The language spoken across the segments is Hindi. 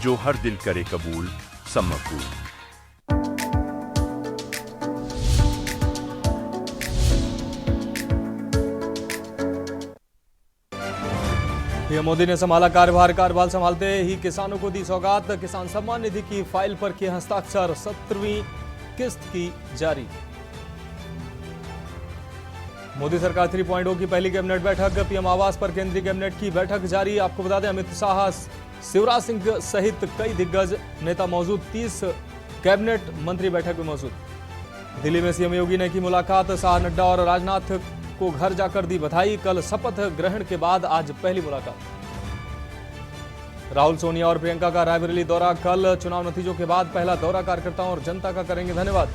जो हर दिल करे कबूल सब मकबूल। पीएम मोदी ने संभाला कार्यभार संभालते ही किसानों को दी सौगात। किसान सम्मान निधि की फाइल पर किए हस्ताक्षर। 17वीं किस्त की जारी। मोदी सरकार 3.0 की पहली कैबिनेट बैठक। पीएम आवास पर केंद्रीय कैबिनेट की बैठक जारी। आपको बता दें अमित शाह, शिवराज सिंह सहित कई दिग्गज नेता मौजूद। 30 कैबिनेट मंत्री बैठक में मौजूद। दिल्ली में सीएम योगी ने की मुलाकात। शाह, नड्डा और राजनाथ को घर जाकर दी बधाई। कल शपथ ग्रहण के बाद आज पहली मुलाकात। राहुल, सोनिया और प्रियंका का रायबरेली दौरा कल। चुनाव नतीजों के बाद पहला दौरा कार्यकर्ताओं और जनता का करेंगे धन्यवाद।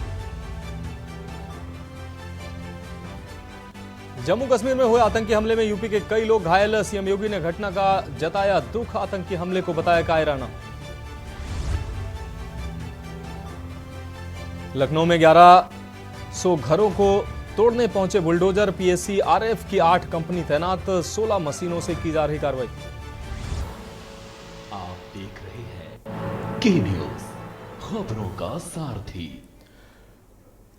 जम्मू कश्मीर में हुए आतंकी हमले में यूपी के कई लोग घायल। सीएम योगी ने घटना का जताया दुख। आतंकी हमले को बताया कायराना। लखनऊ में 1100 घरों को तोड़ने पहुंचे बुलडोजर। पीएससी, आरएफ की 8 कंपनी तैनात। 16 मशीनों से की जा रही कार्रवाई। आप देख रहे हैं के न्यूज, खबरों का सारथी।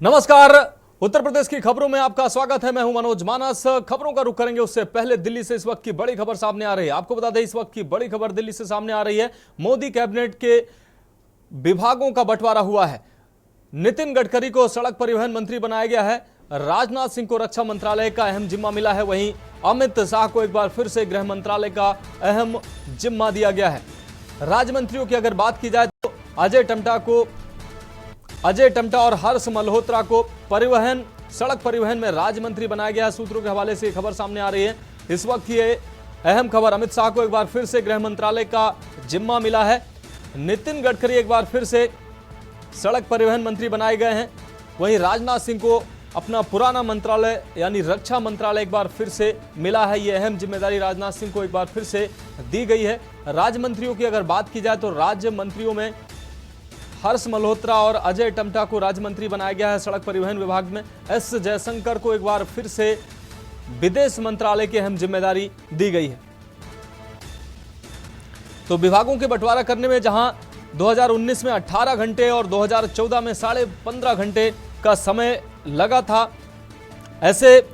नमस्कार, उत्तर प्रदेश की खबरों में आपका स्वागत है। मैं हूं मनोज मानस। खबरों का रुख करेंगे उससे पहले दिल्ली से इस वक्त की बड़ी खबर सामने आ रही है। आपको बता दें इस वक्त की बड़ी खबर दिल्ली से सामने आ रही है। मोदी कैबिनेट के विभागों का बंटवारा हुआ है। नितिन गडकरी को सड़क परिवहन मंत्री बनाया गया है। राजनाथ सिंह को रक्षा मंत्रालय का अहम जिम्मा मिला है। वहीं अमित शाह को एक बार फिर से गृह मंत्रालय का अहम जिम्मा दिया गया है। राज्य मंत्रियों की अगर बात की जाए तो अजय टम्टा और हर्ष मल्होत्रा को सड़क परिवहन में राज्य मंत्री बनाया गया है। सूत्रों के हवाले से खबर सामने आ रही है इस वक्त। ये अहम खबर, अमित शाह को एक बार फिर से गृह मंत्रालय का जिम्मा मिला है। नितिन गडकरी एक बार फिर से सड़क परिवहन मंत्री बनाए गए हैं। वहीं राजनाथ सिंह को अपना पुराना मंत्रालय यानी रक्षा मंत्रालय एक बार फिर से मिला है। यह अहम जिम्मेदारी राजनाथ सिंह को एक बार फिर से दी गई है। राज्य मंत्रियों की अगर बात की जाए तो राज्य मंत्रियों में हर्ष मल्होत्रा और अजय टम्टा को राज्य मंत्री बनाया गया है सड़क परिवहन विभाग में। एस जयशंकर को एक बार फिर से विदेश मंत्रालय की अहम जिम्मेदारी दी गई है। तो विभागों के बंटवारा करने में जहां 2019 में 18 घंटे और 2014 में 15.5 घंटे का समय लगा था, ऐसे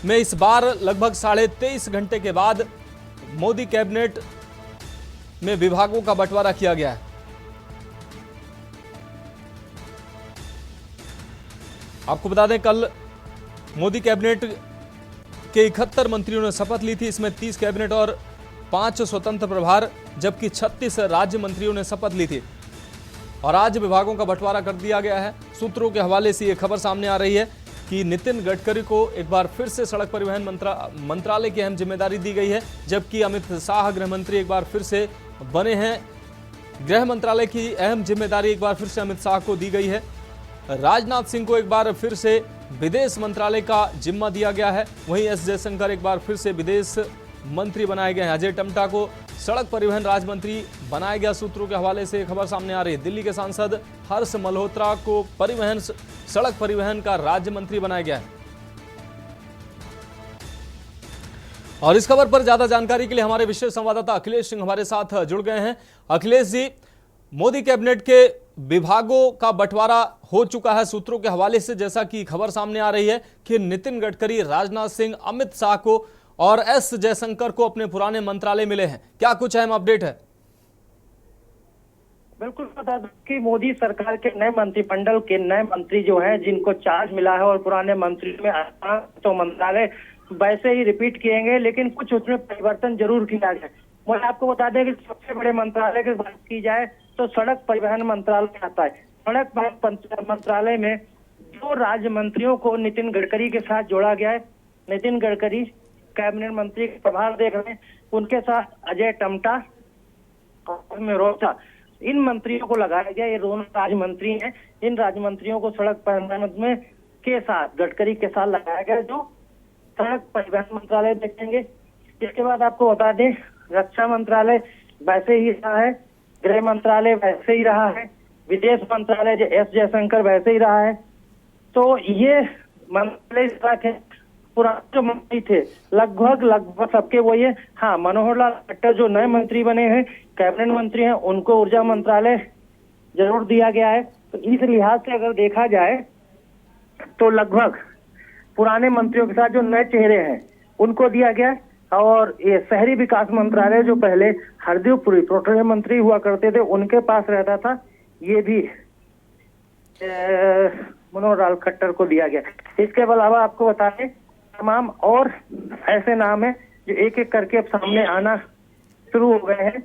में इस बार लगभग 23.5 घंटे के बाद मोदी कैबिनेट में विभागों का बंटवारा किया गया है। आपको बता दें कल मोदी कैबिनेट के 71 मंत्रियों ने शपथ ली थी। इसमें 30 कैबिनेट और 5 स्वतंत्र प्रभार जबकि 36 राज्य मंत्रियों ने शपथ ली थी। और आज विभागों का बंटवारा कर दिया गया है। सूत्रों के हवाले से यह खबर सामने आ रही है कि नितिन गडकरी को एक बार फिर से सड़क परिवहन मंत्रालय की अहम जिम्मेदारी दी गई है। जबकि अमित शाह गृह मंत्री एक बार फिर से बने हैं। गृह मंत्रालय की अहम जिम्मेदारी एक बार फिर से अमित शाह को दी गई है। राजनाथ सिंह को एक बार फिर से विदेश मंत्रालय का जिम्मा दिया गया है। वहीं एस जयशंकर एक बार फिर से विदेश मंत्री बनाए गए हैं। अजय टम्टा को सड़क परिवहन राज्य मंत्री बनाया गया। सूत्रों के हवाले से खबर सामने आ रही है। दिल्ली के सांसद हर्ष मल्होत्रा को सड़क परिवहन का राज्य मंत्री बनाया गया है। और इस खबर पर ज्यादा जानकारी के लिए हमारे विशेष संवाददाता अखिलेश सिंह हमारे साथ जुड़ गए हैं। अखिलेश जी, मोदी कैबिनेट के विभागों का बंटवारा हो चुका है। सूत्रों के हवाले से जैसा कि खबर सामने आ रही है कि नितिन गडकरी, राजनाथ सिंह, अमित शाह को और एस जयशंकर को अपने पुराने मंत्रालय मिले हैं। क्या कुछ अहम अपडेट है? बिल्कुल बता दूं कि मोदी सरकार के नए मंत्रिमंडल के नए मंत्री जो हैं, जिनको चार्ज मिला है और पुराने मंत्री में तो मंत्रालय वैसे ही रिपीट किएंगे, लेकिन कुछ उसमें परिवर्तन जरूर किया गया। मैं आपको बता दें कि सबसे बड़े मंत्रालय की बात की जाए तो सड़क परिवहन मंत्रालय आता है। सड़क मंत्रालय में 2 राज्य मंत्रियों को नितिन गडकरी के साथ जोड़ा गया है। नितिन गडकरी कैबिनेट मंत्री के प्रभार देख रहे हैं, उनके साथ अजय टम्टा और मल्होत्रा, इन मंत्रियों को लगाया गया। ये दोनों राज्य मंत्री हैं। इन राज्य मंत्रियों को सड़क परिवहन में के साथ गडकरी के साथ लगाया गया, जो सड़क परिवहन मंत्रालय देखेंगे। इसके बाद आपको बता दें रक्षा मंत्रालय वैसे ही रहा है, गृह मंत्रालय वैसे ही रहा है, विदेश मंत्रालय एस जयशंकर वैसे ही रहा है। तो ये मंत्रालय पुराने जो मंत्री थे लगभग सबके वही है। हाँ, मनोहर लाल खट्टर जो नए मंत्री बने हैं, कैबिनेट मंत्री हैं, उनको ऊर्जा मंत्रालय जरूर दिया गया है। तो इस लिहाज से अगर देखा जाए तो लगभग पुराने मंत्रियों के साथ जो नए चेहरे हैं उनको दिया गया है। और ये शहरी विकास मंत्रालय जो पहले हरदीप पुरी पेट्रोलियम मंत्री हुआ करते थे उनके पास रहता था, ये भी मनोहर लाल खट्टर को दिया गया। इसके अलावा आपको बता दें तमाम और ऐसे नाम है जो एक एक करके अब सामने आना शुरू हो गए हैं।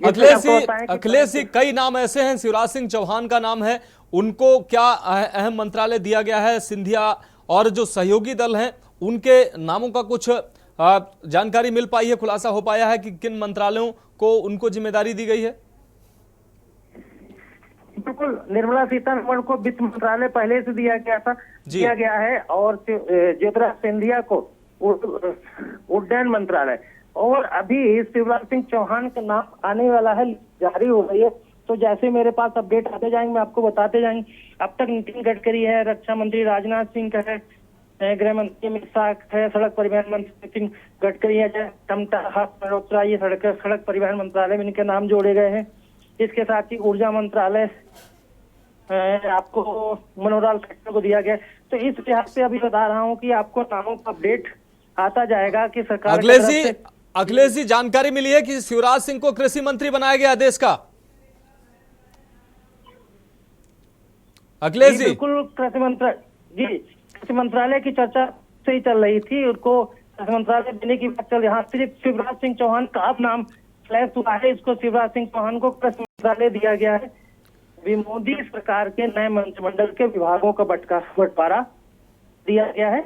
अखिलेश जी, कई नाम ऐसे हैं, शिवराज सिंह चौहान का नाम है, उनको क्या अहम मंत्रालय दिया गया है? सिंधिया और जो सहयोगी दल हैं उनके नामों का कुछ जानकारी मिल पाई है, खुलासा हो पाया है कि किन मंत्रालयों को उनको जिम्मेदारी दी गई है? बिल्कुल, निर्मला सीतारमण को वित्त मंत्रालय पहले से दिया गया है और ज्योतिरादित्य सिंधिया को उड्डयन मंत्रालय, और अभी शिवराज सिंह चौहान का नाम आने वाला है, जारी हो गई है। तो जैसे मेरे पास अपडेट आते जाएंगे मैं आपको बताते जाएंगे। अब तक नितिन गडकरी है, रक्षा मंत्री राजनाथ सिंह का है, गृह मंत्री अमित शाह है, सड़क परिवहन मंत्री नितिन गडकरी है, मल्होत्रा, ये सड़क परिवहन मंत्रालय में इनके नाम जोड़े गए हैं। इसके साथ ही ऊर्जा मंत्रालय आपको मनोहर लाल खट्टर को दिया गया। तो इस लिहाज से अभी बता रहा हूँ कि आपको नामों का अपडेट आता जाएगा कि सरकार। अखिलेश जी, जानकारी मिली है कि शिवराज सिंह को कृषि मंत्री बनाया गया देश का। अखिलेश जी, बिल्कुल, कृषि मंत्रालय की चर्चा से ही चल रही थी, उनको कृषि मंत्रालय देने की बात चल रही। यहाँ सिर्फ शिवराज सिंह चौहान का अब नाम फ्लैश हुआ है, इसको शिवराज सिंह चौहान को कृषि मंत्रालय दिया गया है। अभी मोदी सरकार के नए मंत्रिमंडल के विभागों का बंटवारा दिया गया है,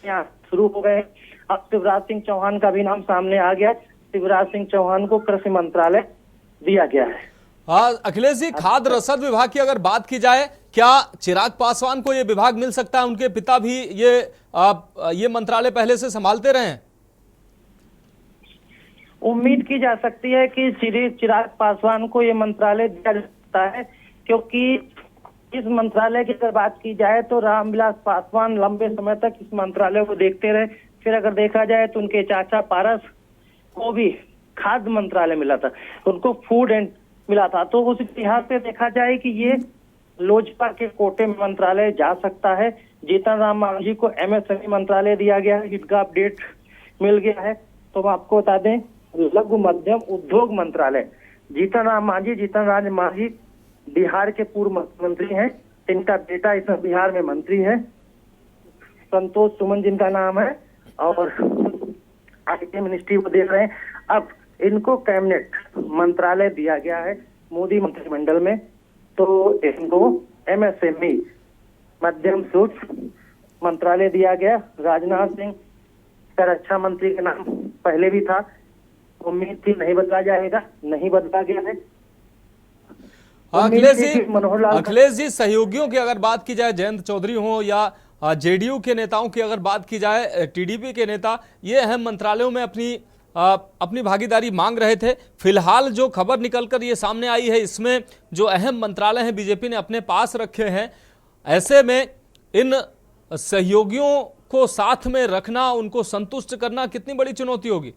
यहाँ शुरू हो गए। अब शिवराज सिंह चौहान का भी नाम सामने आ गया, शिवराज सिंह चौहान को कृषि मंत्रालय दिया गया है। हाँ अखिलेश जी, खाद्य रसद विभाग की अगर बात की जाए, क्या चिराग पासवान को यह विभाग मिल सकता है? उनके पिता भी ये मंत्रालय पहले से संभालते रहे हैं। उम्मीद की जा सकती है कि चिराग पासवान को ये मंत्रालय दिया जाता है, क्योंकि इस मंत्रालय की अगर बात की जाए तो रामविलास पासवान लंबे समय तक इस मंत्रालय को देखते रहे। फिर अगर देखा जाए तो उनके चाचा पारस को भी खाद्य मंत्रालय मिला था, उनको फूड एंड मिला था। तो उस इतिहास से देखा जाए कि ये लोजपा के कोटे में मंत्रालय जा सकता है। जीतन राम मांझी को एमएसएमई मंत्रालय दिया गया है, इसका अपडेट मिल गया है। तो हम आपको बता दें, लघु मध्यम उद्योग मंत्रालय, जीतन राम मांझी बिहार के पूर्व मुख्यमंत्री हैं, इनका बेटा इसमें बिहार में मंत्री है, संतोष सुमन जिनका नाम है, और आईटी मिनिस्ट्री को देख रहे हैं। अब इनको कैबिनेट मंत्रालय दिया गया है मोदी मंत्रिमंडल में, तो इनको एमएसएमई मध्यम सूक्ष्म मंत्रालय दिया गया। राजनाथ सिंह का रक्षा मंत्री का नाम पहले भी था, उम्मीद थी नहीं बदला जाएगा, नहीं बदला गया है। अखिलेश जी, सहयोगियों की अगर बात की जाए, जयंत चौधरी हो या जेडीयू के नेताओं की अगर बात की जाए, टीडीपी के नेता ये अहम मंत्रालयों में अपनी भागीदारी मांग रहे थे। फिलहाल जो खबर निकलकर ये सामने आई है, इसमें जो अहम मंत्रालय हैं बीजेपी ने अपने पास रखे हैं, ऐसे में इन सहयोगियों को साथ में रखना, उनको संतुष्ट करना कितनी बड़ी चुनौती होगी?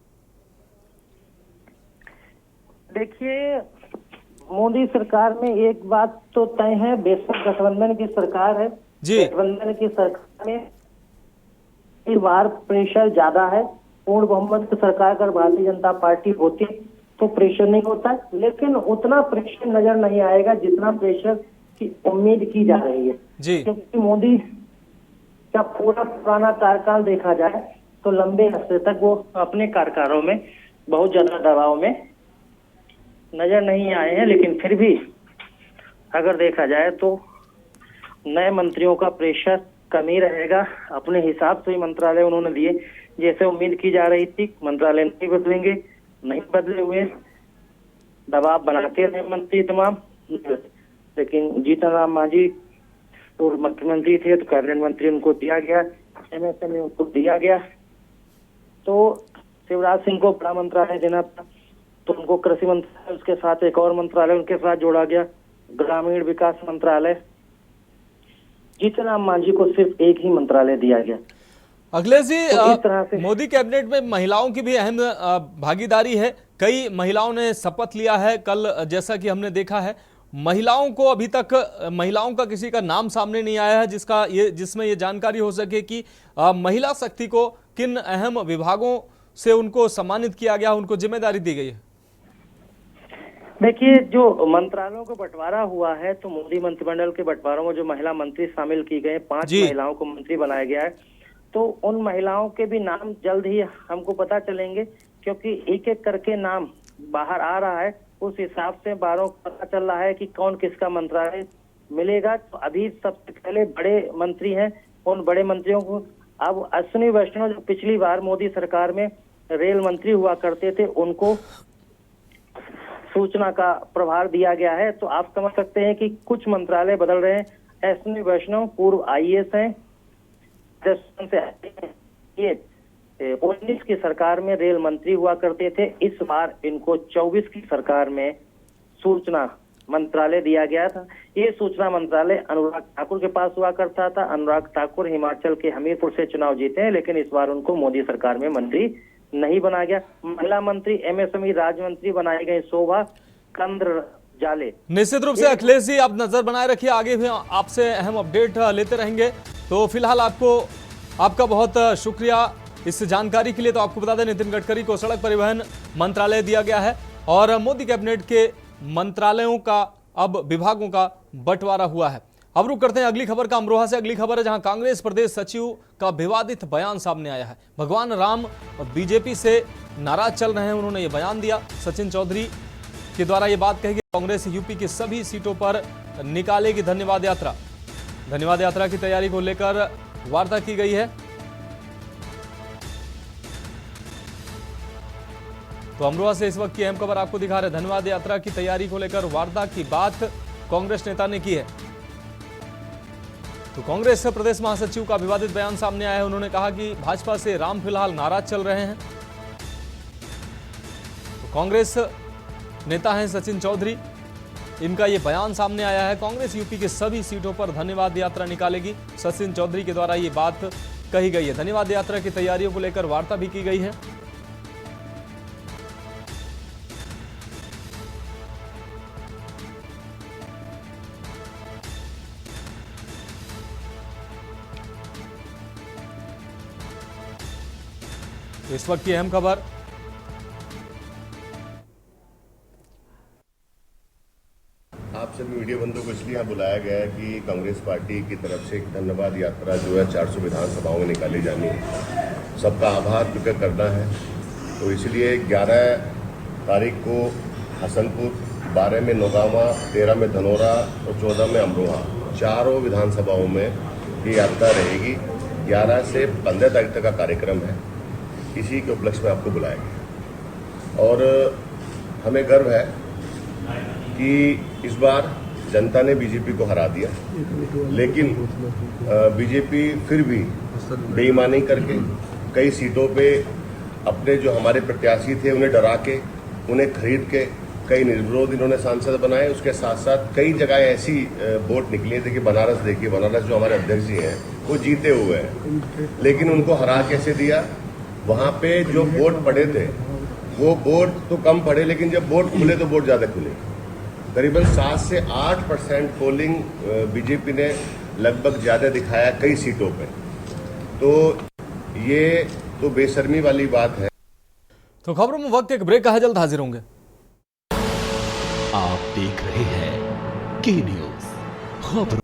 देखिए, मोदी सरकार में एक बात तो तय है, बेशक गठबंधन की सरकार है जी, गठबंधन की सरकार में इस बार प्रेशर ज्यादा है। पूर्ण बहुमत की सरकार अगर भारतीय जनता पार्टी होती तो प्रेशर नहीं होता, लेकिन उतना प्रेशर नजर नहीं आएगा जितना प्रेशर की उम्मीद की जा रही है जी। क्योंकि मोदी का पूरा पुराना कार्यकाल देखा जाए तो लंबे अरसे तक वो अपने कार्यकालों में बहुत ज्यादा दबाव में नजर नहीं आए हैं, लेकिन फिर भी अगर देखा जाए तो नए मंत्रियों का प्रेशर कम ही रहेगा। अपने हिसाब से ही मंत्रालय उन्होंने दिए, जैसे उम्मीद की जा रही थी मंत्रालय नहीं बदलेंगे, नहीं बदले हुए, दबाव बनाते रहे मंत्री तमाम। लेकिन जीतन राम मांझी तो मुख्यमंत्री थे तो कैबिनेट मंत्री उनको दिया गया, एमएसएमई उनको दिया गया। तो शिवराज सिंह को बड़ा मंत्रालय देना था तो उनको कृषि मंत्रालय, उसके साथ एक और मंत्रालय उनके साथ जोड़ा गया, ग्रामीण विकास मंत्रालय। जीतन राम मांझी को सिर्फ एक ही मंत्रालय दिया गया। अखिलेश जी, तो इस तरह से मोदी कैबिनेट में महिलाओं की भी अहम भागीदारी है। कई महिलाओं ने शपथ लिया है कल, जैसा कि हमने देखा है। महिलाओं को अभी तक महिलाओं का किसी का नाम सामने नहीं आया है जिसमें ये जानकारी हो सके कि महिला शक्ति को किन अहम विभागों से उनको सम्मानित किया गया, उनको जिम्मेदारी दी गई है। देखिए, जो मंत्रालयों का बंटवारा हुआ है तो मोदी मंत्रिमंडल के बंटवारों में जो महिला मंत्री शामिल की गए, 5 महिलाओं को मंत्री बनाया गया है। तो उन महिलाओं के भी नाम जल्द ही हमको पता चलेंगे, क्योंकि एक एक करके नाम बाहर आ रहा है। उस हिसाब से बारों पता चल रहा है कि कौन किसका मंत्रालय मिलेगा। तो अभी सबसे पहले बड़े मंत्री हैं, उन बड़े मंत्रियों को अब अश्विनी वैष्णव जो पिछली बार मोदी सरकार में रेल मंत्री हुआ करते थे, उनको सूचना का प्रभार दिया गया है। तो आप समझ सकते हैं कि कुछ मंत्रालय बदल रहे हैं। अश्विनी वैष्णव पूर्व IAS हैं, ये 19 की सरकार में रेल मंत्री हुआ करते थे। इस बार इनको 24 की सरकार में सूचना मंत्रालय दिया गया था। ये सूचना मंत्रालय अनुराग ठाकुर के पास हुआ करता था। अनुराग ठाकुर हिमाचल के हमीरपुर से चुनाव जीते हैं, लेकिन इस बार उनको मोदी सरकार में मंत्री नहीं बनाया गया। महिला मंत्री MSME राज्य मंत्री बनाई गई शोभा कंद्र जाले। निश्चित रूप से अखिलेश जी, आप नजर बनाए रखिए, आगे भी आपसे अहम अपडेट लेते रहेंगे। तो फिलहाल आपका बहुत शुक्रिया इस जानकारी के लिए। तो आपको बता दें, नितिन गडकरी को सड़क परिवहन मंत्रालय दिया गया है और मोदी कैबिनेट के मंत्रालयों का अब विभागों का बंटवारा हुआ है। अब रुक करते हैं अगली खबर का। अमरोहा से अगली खबर है, जहां कांग्रेस प्रदेश सचिव का विवादित बयान सामने आया है। भगवान राम बीजेपी से नाराज चल रहे हैं, उन्होंने ये बयान दिया। सचिन चौधरी के द्वारा ये बात कही गई, कांग्रेस यूपी की सभी सीटों पर निकालेगी धन्यवाद यात्रा। धन्यवाद यात्रा की तैयारी को लेकर वार्ता की गई है। तो अमरोहा से इस वक्त की अहम खबर आपको दिखा रहे हैं। धन्यवाद यात्रा की तैयारी को लेकर वार्ता की बात कांग्रेस नेता ने की है। तो कांग्रेस प्रदेश महासचिव का विवादित बयान सामने आया है। उन्होंने कहा कि भाजपा से राम फिलहाल नाराज चल रहे हैं। तो कांग्रेस नेता हैं सचिन चौधरी, इनका यह बयान सामने आया है। कांग्रेस यूपी की सभी सीटों पर धन्यवाद यात्रा निकालेगी, सचिन चौधरी के द्वारा यह बात कही गई है। धन्यवाद यात्रा की तैयारियों को लेकर वार्ता भी की गई है। इस वक्त की अहम खबर, आप सभी मीडिया बंधुओं को इसलिए यहाँ बुलाया गया है कि कांग्रेस पार्टी की तरफ से एक धन्यवाद यात्रा जो है 400 विधानसभाओं में निकाली जानी है, सबका आभार प्रकट करना है। तो इसलिए 11 तारीख को हसनपुर, 12 में नौगावा, 13 में धनौरा और 14 में अमरोहा, चारों विधानसभाओं में ये यात्रा रहेगी। 11 से 15 तारीख तक का कार्यक्रम है। इसी के उपलक्ष्य में आपको बुलाया गया और हमें गर्व है कि इस बार जनता ने बीजेपी को हरा दिया, लेकिन बीजेपी फिर भी बेईमानी करके कई सीटों पे अपने जो हमारे प्रत्याशी थे उन्हें डरा के, उन्हें खरीद के कई निर्विरोध इन्होंने सांसद बनाए। उसके साथ साथ कई जगह ऐसी वोट निकली थी कि बनारस देखिए, बनारस जो हमारे अध्यक्ष जी हैं वो जीते हुए हैं, लेकिन उनको हरा कैसे दिया। वहाँ पे जो वोट पड़े थे वो वोट तो कम पड़े, लेकिन जब वोट खुले तो वोट ज़्यादा खुले। करीबन 7 से 8% पोलिंग बीजेपी ने लगभग ज़्यादा दिखाया कई सीटों पे। तो ये तो बेशर्मी वाली बात है। तो खबरों में वक्त एक ब्रेक का है, जल्द हाजिर होंगे। आप देख रहे हैं के न्यूज खबर।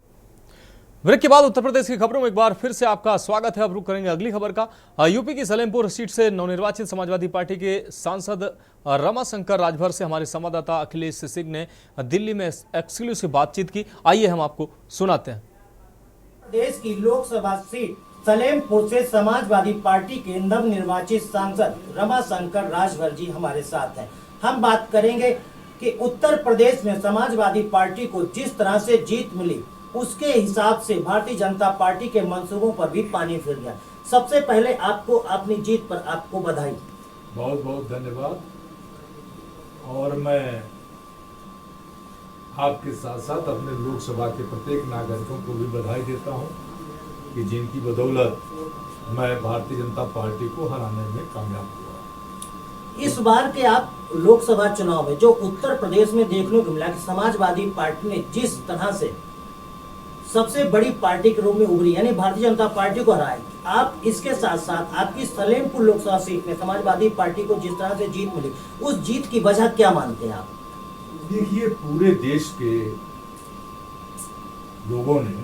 ब्रेक के बाद उत्तर प्रदेश की खबरों में एक बार फिर से आपका स्वागत है। अब रुक करेंगे अगली खबर का। यूपी की सलेमपुर सीट से नवनिर्वाचित समाजवादी पार्टी के सांसद रमाशंकर राजभर से हमारे संवाददाता अखिलेश सिंह ने दिल्ली में एक्सक्लूसिव बातचीत की। आइए हम आपको सुनाते हैं। देश की लोकसभा सीट सलेमपुर से समाजवादी पार्टी के नवनिर्वाचित सांसद रमाशंकर राजभर जी हमारे साथ हैं। हम बात करेंगे कि उत्तर प्रदेश में समाजवादी पार्टी को जिस तरह से जीत मिली, उसके हिसाब से भारतीय जनता पार्टी के मंसूबों पर भी पानी फिर गया। सबसे पहले आपको अपनी जीत पर आपको बधाई। बहुत बहुत धन्यवाद। और मैं आपके साथ साथ अपने लोकसभा के प्रत्येक नागरिकों को भी बधाई देता हूं कि जिनकी बदौलत मैं भारतीय जनता पार्टी को हराने में कामयाब हुआ। इस बार के आप लोकसभा चुनाव में जो उत्तर प्रदेश में देखने को मिला कि समाजवादी पार्टी ने जिस तरह से सबसे बड़ी पार्टी के रूप में उभरी, यानी भारतीय जनता पार्टी को हराए, आप इसके साथ साथ आपकी सलेमपुर लोकसभा सीट में समाजवादी पार्टी को जिस तरह से जीत मिली, उस जीत की वजह क्या मानते हैं आप? देखिए, पूरे देश के लोगों ने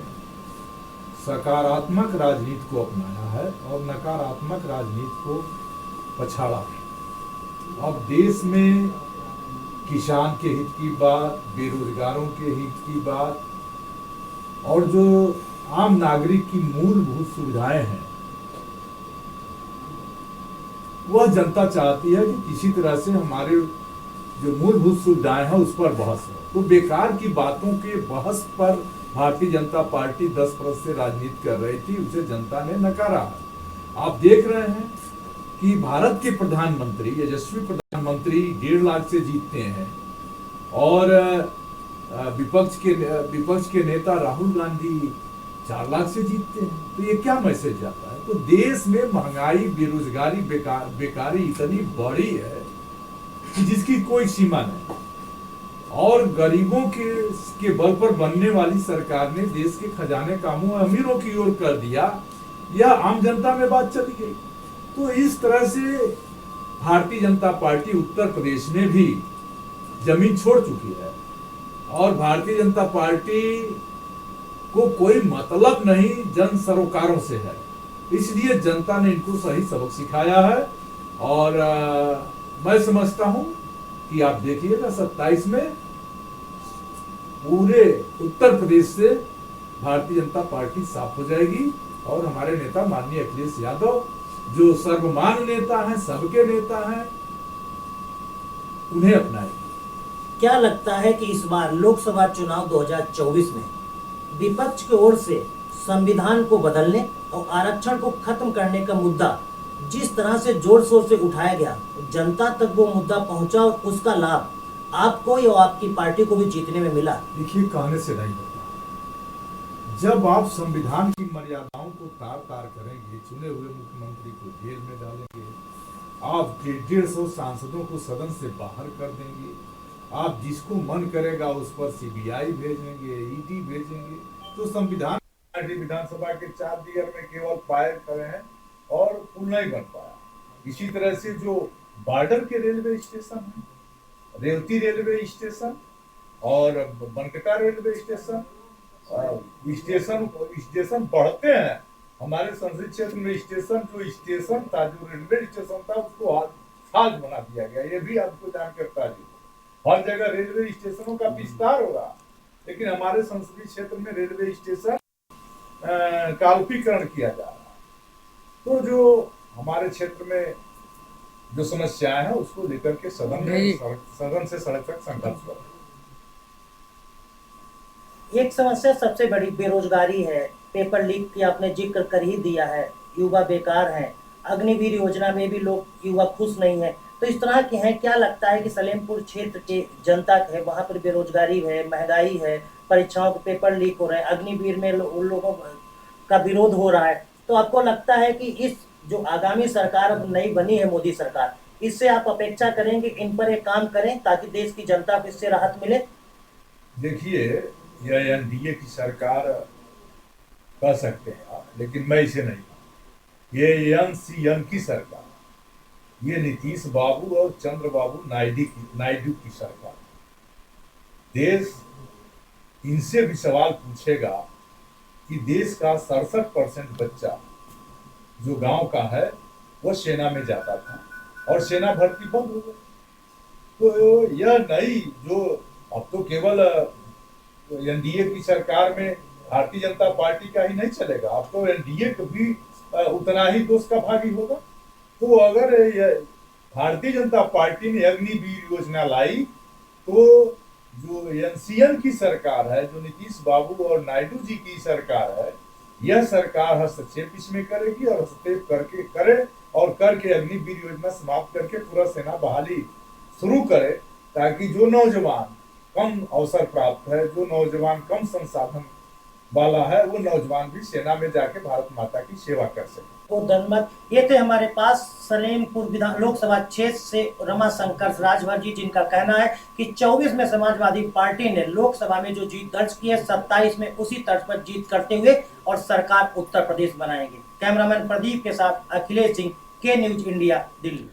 सकारात्मक राजनीति को अपनाया है और नकारात्मक राजनीति को पछाड़ा है। अब देश में किसान के हित की बात, बेरोजगारों के हित की बात और जो आम नागरिक की मूलभूत सुविधाएं हैं, वह जनता चाहती है कि किसी तरह से हमारे जो मूलभूत सुविधाएं हैं उस पर बहस हो। तो बेकार की बातों के बहस पर भारतीय जनता पार्टी 10% से राजनीति कर रही थी, उसे जनता ने नकारा है। आप देख रहे हैं कि भारत के प्रधानमंत्री, यशस्वी प्रधानमंत्री 1.5 लाख से जीतते हैं और विपक्ष के नेता राहुल गांधी 4 लाख से जीतते हैं। तो ये क्या मैसेज जाता है? तो देश में महंगाई, बेरोजगारी, बेकारी इतनी बड़ी है कि जिसकी कोई सीमा नहीं, और गरीबों के बल पर बनने वाली सरकार ने देश के खजाने का मुंह अमीरों की ओर कर दिया, यह आम जनता में बात चली गई। तो इस तरह से भारतीय जनता पार्टी उत्तर प्रदेश में भी जमीन छोड़ चुकी है और भारतीय जनता पार्टी को कोई मतलब नहीं जन सरोकारों से है। इसलिए जनता ने इनको सही सबक सिखाया है और मैं समझता हूं कि आप देखिएगा 27 में पूरे उत्तर प्रदेश से भारतीय जनता पार्टी साफ हो जाएगी और हमारे नेता माननीय अखिलेश यादव जो सर्वमान्य नेता हैं, सबके नेता हैं, उन्हें अपनाएंगे। क्या लगता है कि इस बार लोकसभा चुनाव 2024 में विपक्ष की ओर से संविधान को बदलने और आरक्षण को खत्म करने का मुद्दा जिस तरह से जोर शोर से उठाया गया, जनता तक वो मुद्दा पहुंचा और उसका लाभ आपको या आपकी पार्टी को भी जीतने में मिला? देखिए, कहने से नहीं होता। जब आप संविधान की मर्यादाओं को तार तार करेंगे, चुने हुए मुख्यमंत्री को जेल में डालेंगे, आप 150 सांसदों को सदन से बाहर कर देंगे, आप जिसको मन करेगा उस पर सीबीआई भेजेंगे, ईडी भेजेंगे, तो संविधान विधानसभा के 4 ईयर में केवल फायर करे हैं और पुल नहीं बन पाया। इसी तरह से जो बॉर्डर के रेलवे स्टेशन है, रेवती रेलवे स्टेशन और बनकटा रेलवे स्टेशन बढ़ते हैं। हमारे संसदीय क्षेत्र में स्टेशन था, जो रेलवे स्टेशन था, उसको हाल बना दिया गया। ये भी आपको जानकर ताजी, हर जगह रेलवे स्टेशनों का विस्तार हो रहा, लेकिन हमारे संसदीय क्षेत्र में रेलवे स्टेशन काल्पीकरण किया जा रहा है। तो जो हमारे क्षेत्र में जो समस्याएं हैं उसको लेकर के सदन से सड़क तक संघर्ष हो रहा है। एक समस्या सबसे बड़ी बेरोजगारी है, पेपर लीक की आपने जिक्र कर ही दिया है, युवा बेकार हैं, अग्निवीर योजना में भी लोग युवा खुश नहीं है। तो इस तरह के हैं, क्या लगता है कि सलेमपुर क्षेत्र के जनता है वहाँ पर बेरोजगारी है, महंगाई है, परीक्षाओं के पेपर लीक हो रहे हैं, अग्निवीर में उन लोगों का विरोध हो रहा है, तो आपको लगता है कि इस जो आगामी सरकार अब नई बनी है मोदी सरकार, इससे आप अपेक्षा करेंगे इन पर एक काम करें ताकि देश की जनता को इससे राहत मिले? देखिए, यह एनडीए की सरकार कह सकते हैं आप, लेकिन मैं इसे नहीं, ये एनसीएन की सरकार, ये नीतीश बाबू और चंद्रबाबू नायडू की सरकार। देश इनसे भी सवाल पूछेगा कि देश का 67% बच्चा जो गांव का है वो सेना में जाता था और सेना भर्ती बंद हो गई। तो यह नई जो अब तो केवल एनडीए की सरकार में भारतीय जनता पार्टी का ही नहीं चलेगा, अब तो एनडीए को भी उतना ही दोष का भागी होगा। तो अगर भारतीय जनता पार्टी ने अग्निवीर योजना लाई, तो जो एनसीएन की सरकार है, जो नीतीश बाबू और नायडू जी की सरकार है, यह सरकार हस्तक्षेप इसमें करेगी और हस्तक्षेप करके अग्निवीर योजना समाप्त करके पूरा सेना बहाली शुरू करे, ताकि जो नौजवान कम अवसर प्राप्त है, जो नौजवान कम संसाधन वाला है, वो नौजवान भी सेना में जाके भारत माता की सेवा कर सके। धन्यवाद। ये थे हमारे पास सलेमपुर विधान लोकसभा क्षेत्र से रमाशंकर राजभर जी, जिनका कहना है कि 24 में समाजवादी पार्टी ने लोकसभा में जो जीत दर्ज की है, 27 में उसी तर्ज पर जीत करते हुए और सरकार उत्तर प्रदेश बनाएंगे। कैमरामैन प्रदीप के साथ अखिलेश सिंह, के न्यूज इंडिया, दिल्ली।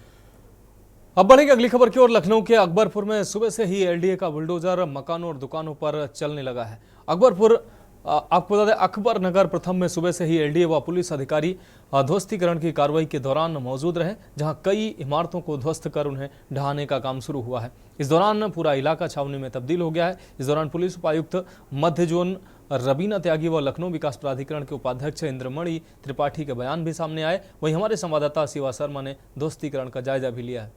अब बढ़ेंगे अगली खबर की ओर। लखनऊ के अकबरपुर में सुबह से ही एलडीए का बुलडोजर मकानों और दुकानों पर चलने लगा है। आपको बता दें, अकबर नगर प्रथम में सुबह से ही एलडीए व पुलिस अधिकारी ध्वस्तीकरण की कार्रवाई के दौरान मौजूद रहे, जहां कई इमारतों को ध्वस्त कर उन्हें ढहाने का काम शुरू हुआ है। इस दौरान पूरा इलाका छावनी में तब्दील हो गया है। इस दौरान पुलिस उपायुक्त मध्य जोन रबीना त्यागी व लखनऊ विकास प्राधिकरण के उपाध्यक्ष इंद्रमणि त्रिपाठी के बयान भी सामने आए। वहीं हमारे संवाददाता शिवा शर्मा ने ध्वस्तीकरण का जायजा भी लिया है।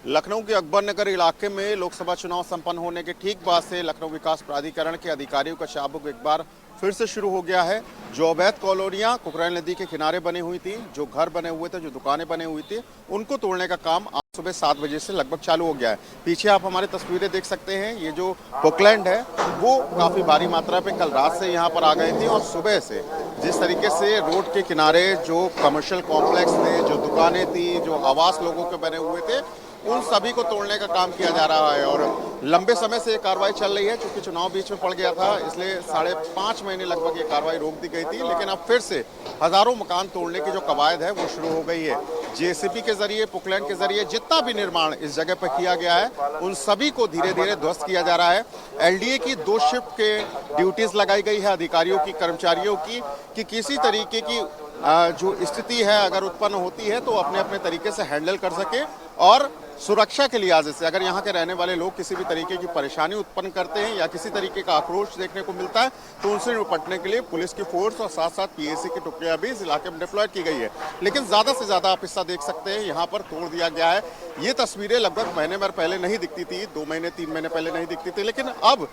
लखनऊ के अकबर नगर इलाके में लोकसभा चुनाव संपन्न होने के ठीक बाद से लखनऊ विकास प्राधिकरण के अधिकारियों का चाबुक एक बार फिर से शुरू हो गया है। जो अवैध कॉलोनियां कुकरेल नदी के किनारे बनी हुई थी, जो घर बने हुए थे, जो दुकानें बनी हुई थी, उनको तोड़ने का काम आज सुबह 7 बजे से लगभग चालू हो गया है। पीछे आप हमारी तस्वीरें देख सकते हैं। ये जो पोकलैंड है वो काफी भारी मात्रा पे कल रात से यहाँ पर आ गई थी और सुबह से जिस तरीके से रोड के किनारे जो कमर्शियल कॉम्प्लेक्स थे, जो दुकानें थी, जो आवास लोगों के बने हुए थे, उन सभी को तोड़ने का काम किया जा रहा है। और लंबे समय से ये कार्रवाई चल रही है, क्योंकि चुनाव बीच में पड़ गया था, इसलिए 5.5 महीने लगभग ये कार्रवाई रोक दी गई थी। लेकिन अब फिर से हजारों मकान तोड़ने की जो कवायद है वो शुरू हो गई है। जेसीबी के जरिए, पुकलैंड के जरिए जितना भी निर्माण इस जगह पर किया गया है, उन सभी को धीरे धीरे ध्वस्त किया जा रहा है। एलडीए की 2 शिफ्ट के ड्यूटीज लगाई गई है अधिकारियों की, कर्मचारियों की, कि किसी तरीके की जो स्थिति है अगर उत्पन्न होती है तो अपने अपने तरीके से हैंडल कर सके। और सुरक्षा के लिहाज से अगर यहाँ के रहने वाले लोग किसी भी तरीके की परेशानी उत्पन्न करते हैं या किसी तरीके का आक्रोश देखने को मिलता है तो उनसे निपटने के लिए पुलिस की फोर्स और साथ साथ पीएसी की टुकड़ियां भी इस इलाके में डिप्लॉय की गई है। लेकिन ज्यादा से ज्यादा आप हिस्सा देख सकते हैं यहाँ पर तोड़ दिया गया है। ये तस्वीरें लगभग महीने भर पहले नहीं दिखती थी, 2 महीने 3 महीने पहले नहीं दिखती थी, लेकिन अब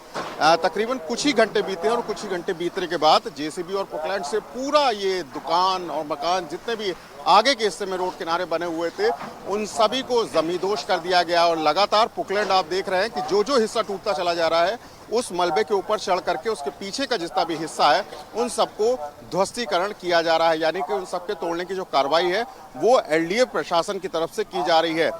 तकरीबन कुछ ही घंटे बीते और कुछ ही घंटे बीतने के बाद जेसीबी और पोकलैंड से पूरा ये दुकान और मकान जितने भी आगे के हिस्से में रोड किनारे बने हुए थे उन सभी को जमींदोज कर दिया गया। और लगातार पोकलैंड आप देख रहे हैं कि जो जो हिस्सा टूटता चला जा रहा है उस मलबे के ऊपर चढ़ करके उसके पीछे का जितना भी हिस्सा है उन सबको ध्वस्तीकरण किया जा रहा है, यानी कि उन सबके तोड़ने की जो कार्रवाई है वो एलडीए प्रशासन की तरफ से की जा रही है।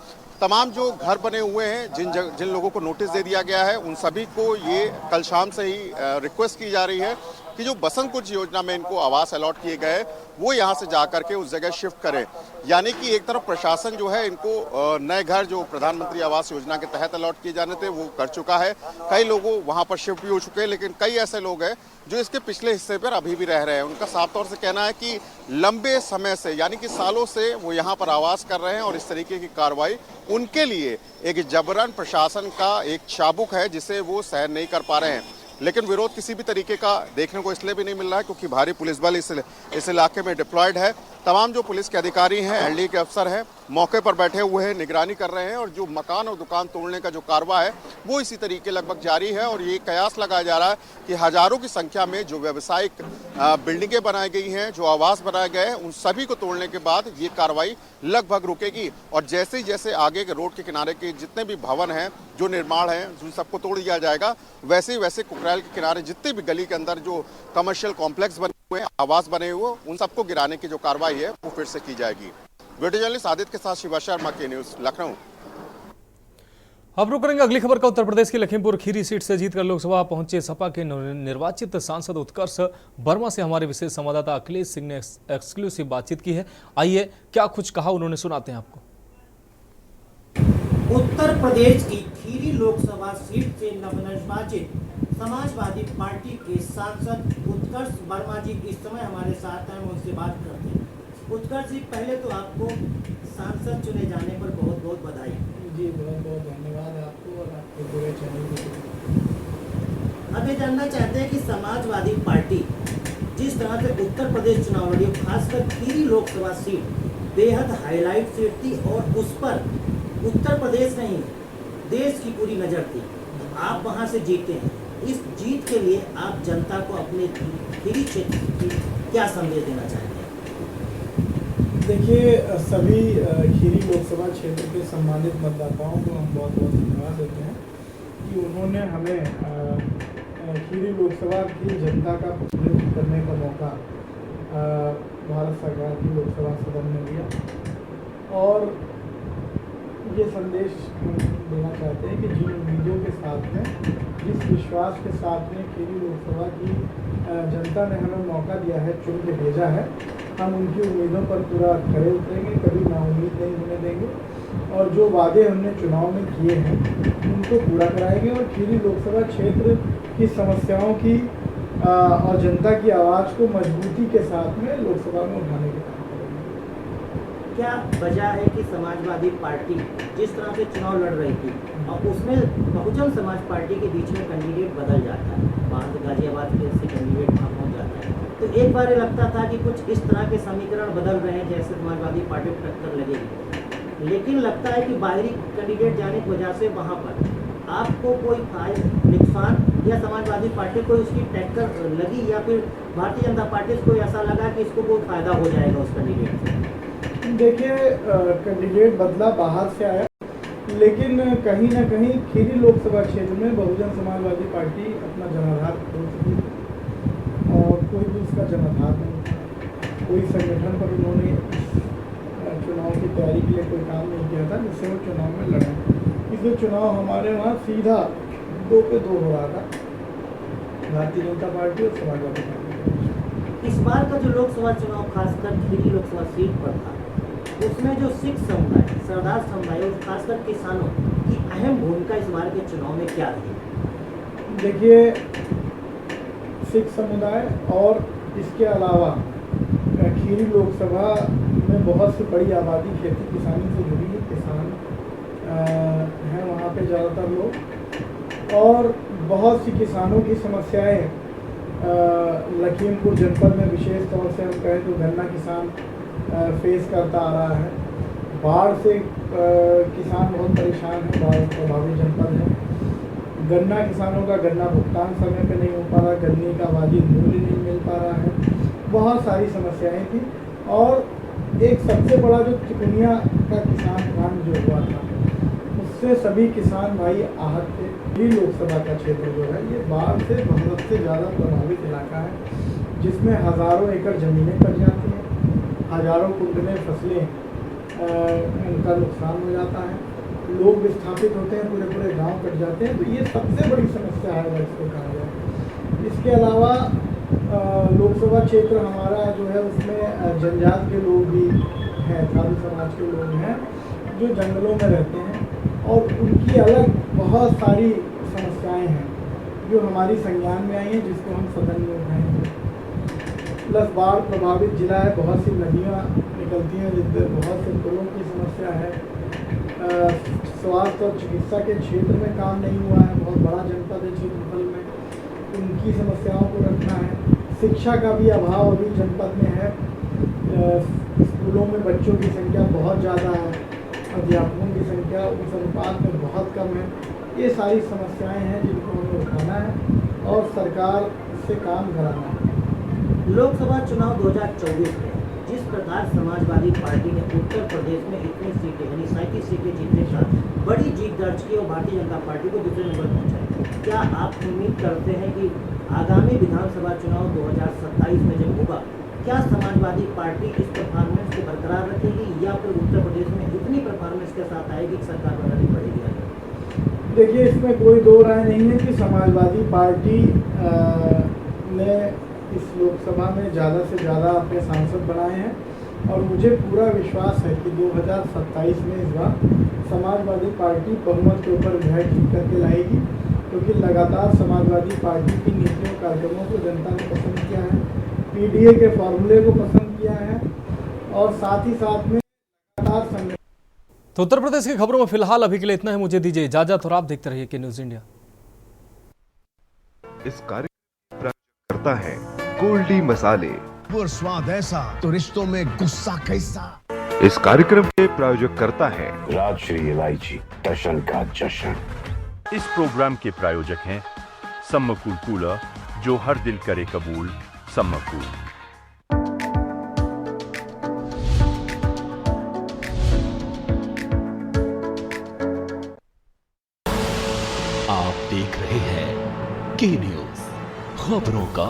तमाम जो घर बने हुए हैं, जिन लोगों को नोटिस दे दिया गया है, उन सभी को ये कल शाम से ही रिक्वेस्ट की जा रही है कि जो बसंत कुंज योजना में इनको आवास अलॉट किए गए वो यहाँ से जा करके उस जगह शिफ्ट करें। यानी कि एक तरफ प्रशासन जो है इनको नए घर जो प्रधानमंत्री आवास योजना के तहत अलॉट किए जाने थे वो कर चुका है, कई लोगों वहाँ पर शिफ्ट भी हो चुके हैं, लेकिन कई ऐसे लोग हैं जो इसके पिछले हिस्से पर अभी भी रह रहे हैं। उनका साफ तौर से कहना है कि लंबे समय से यानी कि सालों से वो यहाँ पर आवास कर रहे हैं और इस तरीके की कार्रवाई उनके लिए एक जबरन प्रशासन का एक चाबुक है जिसे वो सहन नहीं कर पा रहे हैं। लेकिन विरोध किसी भी तरीके का देखने को इसलिए भी नहीं मिल रहा है क्योंकि भारी पुलिस बल इस इलाके में डिप्लॉयड है। तमाम जो पुलिस के अधिकारी हैं, एलडीए के अफसर हैं, मौके पर बैठे हुए हैं, निगरानी कर रहे हैं और जो मकान और दुकान तोड़ने का जो कार्रवाई है वो इसी तरीके लगभग जारी है। और ये कयास लगाया जा रहा है कि हजारों की संख्या में जो व्यावसायिक बिल्डिंगें बनाई गई हैं, जो आवास बनाए गए हैं, उन सभी को तोड़ने के बाद ये कार्रवाई लगभग रुकेगी। और जैसे जैसे आगे के रोड के किनारे के जितने भी भवन हैं, जो निर्माण हैं, उन सबको तोड़ दिया जाएगा। वैसे वैसे कुकरेल के किनारे जितने भी गली के अंदर जो कमर्शियल कॉम्प्लेक्स बने हुए, आवास बने हुए, उन सबको गिराने की जो कार्रवाई है वो फिर से की जाएगी। वीडियो जर्नलिस्ट आदित्य के साथ शिवा शर्मा, के न्यूज, लखनऊ। अब रुक करेंगे अगली खबर का। उत्तर प्रदेश की लखीमपुर खीरी सीट से जीतकर लोकसभा पहुंचे सपा के निर्वाचित सांसद उत्कर्ष वर्मा से हमारे विशेष संवाददाता अखिलेश सिंह ने एक्सक्लूसिव बातचीत की है। आइए क्या कुछ कहा उन्होंने, सुनाते हैं आपको। उत्तर प्रदेश की खीरी लोकसभा सीट से नवनिर्वाचित समाजवादी पार्टी के सांसद उत्कर्ष वर्मा जी इस समय हमारे साथ हैं, उनसे बात करते हैं। उत्कर्ष जी, पहले तो आपको सांसद चुने जाने पर बहुत बहुत बधाई। जी, बहुत बहुत धन्यवाद आपको और आपके पूरे चैनल को। अब ये जानना चाहते हैं कि समाजवादी पार्टी जिस तरह से उत्तर प्रदेश चुनाव लड़ी, खासकर खीरी लोकसभा सीट बेहद हाईलाइट सीट थी और उस पर उत्तर प्रदेश नहीं देश की पूरी नजर थी, तो आप वहां से जीते हैं। इस जीत के लिए आप जनता को अपने खीरी क्षेत्र की क्या संदेश देना चाहते हैं? देखिए, सभी खीरी लोकसभा क्षेत्र के सम्मानित मतदाताओं को हम बहुत बहुत धन्यवाद देते हैं कि उन्होंने हमें खीरी लोकसभा की जनता का प्रतिनिधित्व करने का मौका भारत सरकार की लोकसभा सदन में दिया। और ये संदेश हम देना चाहते हैं कि जिन उम्मीदों के साथ में, जिस विश्वास के साथ में खीरी लोकसभा की जनता ने हमें मौका दिया है, चुन के भेजा है, हम उनकी उम्मीदों पर पूरा खरे उतरेंगे, कभी नाउम्मीद नहीं होने देंगे और जो वादे हमने चुनाव में किए हैं उनको पूरा कराएंगे और खीरी लोकसभा क्षेत्र की समस्याओं की और जनता की आवाज़ को मजबूती के साथ में लोकसभा में उठाने के काम करेंगे। क्या वजह है कि समाजवादी पार्टी जिस तरह से चुनाव लड़ रही थी और उसमें बहुजन समाज पार्टी के बीच में कैंडिडेट बदल जाता है, वहाँ से गाजियाबाद से कैंडिडेट वहाँ पहुँच जाता है, तो एक बार ये लगता था कि कुछ इस तरह के समीकरण बदल रहे हैं जैसे समाजवादी पार्टी को टक्कर लगेगी, लेकिन लगता है कि बाहरी कैंडिडेट जाने की वजह से वहाँ पर आपको कोई नुकसान या समाजवादी पार्टी को उसकी टक्कर लगी या फिर भारतीय जनता पार्टी को ऐसा लगा कि इसको कोई फायदा हो जाएगा उस कैंडिडेट से? देखिए, कैंडिडेट बदला, बाहर से आया, लेकिन कहीं ना कहीं खीरी लोकसभा क्षेत्र में बहुजन समाजवादी पार्टी अपना जनाधार खो चुकी है और कोई भी उसका जनाधार नहीं था। कोई संगठन पर उन्होंने चुनाव की तैयारी के लिए कोई काम नहीं किया था जिससे वो चुनाव में लड़े। इसलिए चुनाव हमारे वहाँ सीधा 2 पे 2 हो रहा था, भारतीय जनता पार्टी और समाजवादी पार्टी। इस बार का जो लोकसभा चुनाव खासकर खीरी लोकसभा सीट पर था, उसमें जो सिख समुदाय, सरदार समुदाय और खासकर किसानों की अहम भूमिका इस बार के चुनाव में क्या रही? देखिए, सिख समुदाय और इसके अलावा खीरी लोकसभा में बहुत सी बड़ी आबादी खेती किसानी से जुड़ी है, किसान हैं वहाँ पे ज़्यादातर लोग, और बहुत सी किसानों की समस्याएं लखीमपुर जनपद में विशेष तौर से हम कहें तो गन्ना किसान फेस करता आ रहा है। बाढ़ से किसान बहुत परेशान है, बाढ़ प्रभावित जनपद है। गन्ना किसानों का गन्ना भुगतान समय पे नहीं हो पा रहा, गन्ने का वाजिब मूल्य नहीं मिल पा रहा है, बहुत सारी समस्याएं थी। और एक सबसे बड़ा जो चिकुनिया का किसान कांड जो हुआ था, उससे सभी किसान भाई आहत थे। ये लोकसभा का क्षेत्र जो है ये बाढ़ से बहुत से ज़्यादा प्रभावित इलाका है, जिसमें हज़ारों एकड़ ज़मीनें कट जाती हैं, हज़ारों कुंटलें फसलें उनका नुकसान हो जाता है, लोग विस्थापित होते हैं, पूरे पूरे गांव कट जाते हैं। तो ये सबसे बड़ी समस्या है इसको कहा जाए। इसके अलावा लोकसभा क्षेत्र हमारा जो है उसमें जनजात के लोग भी हैं, थारू समाज के लोग हैं जो जंगलों में रहते हैं और उनकी अलग बहुत सारी समस्याएं हैं जो हमारी संज्ञान में आई हैं, जिसको हम सदन में उठाएंगे। प्लस बाढ़ प्रभावित जिला है, बहुत सी नदियाँ निकलती हैं जिससे बहुत से पुलों की समस्या है। स्वास्थ्य और चिकित्सा के क्षेत्र में काम नहीं हुआ है, बहुत बड़ा जनपद है क्षेत्रफल में, उनकी समस्याओं को रखना है। शिक्षा का भी अभाव अभी जनपद में है, स्कूलों में बच्चों की संख्या बहुत ज़्यादा है, अध्यापकों की संख्या उस अनुपात में बहुत कम है। ये सारी समस्याएं हैं जिनको हमें उठाना है और सरकार से काम कराना है। लोकसभा चुनाव 2024 में जिस प्रकार समाजवादी पार्टी ने उत्तर प्रदेश में इतनी सीटें यानी 37 सीटें जीतने के साथ बड़ी जीत दर्ज की और भारतीय जनता पार्टी को दूसरे नंबर पहुंचाई, क्या आप उम्मीद करते हैं कि आगामी विधानसभा चुनाव 2027 में जब होगा, क्या समाजवादी पार्टी इस परफॉर्मेंस को बरकरार रखेगी या फिर उत्तर प्रदेश में इतनी परफॉर्मेंस के साथ आएगी कि सरकार बनानी पड़ेगी? देखिए, इसमें कोई दो राय नहीं है कि समाजवादी पार्टी ने इस लोकसभा में ज़्यादा से ज़्यादा अपने सांसद बनाए हैं और मुझे पूरा विश्वास है कि 2027 में इस बार समाजवादी पार्टी बहुमत के ऊपर विधायक जीत करके लाएगी, क्योंकि लगातार समाजवादी पार्टी की नीतियों कार्यक्रमों को जनता ने पसंद किया है, पीडीए के फॉर्मूले को पसंद किया है और साथ ही साथ में लगातार संगठन। तो उत्तर प्रदेश की खबरों में फिलहाल अभी के लिए इतना है। मुझे दीजिए इजाजत और आप देखते रहिए के न्यूज इंडिया। इस कार्यक्रम करता है गोल्डी मसाले, स्वाद ऐसा तो रिश्तों में गुस्सा कैसा। इस कार्यक्रम के प्रायोजक करता है राजश्री इलायची, जश्न का जश्न। इस प्रोग्राम के प्रायोजक हैं सम्मकूल कूलर, जो हर दिल करे कबूल। सम्मकूल। आप देख रहे हैं के न्यूज, खबरों का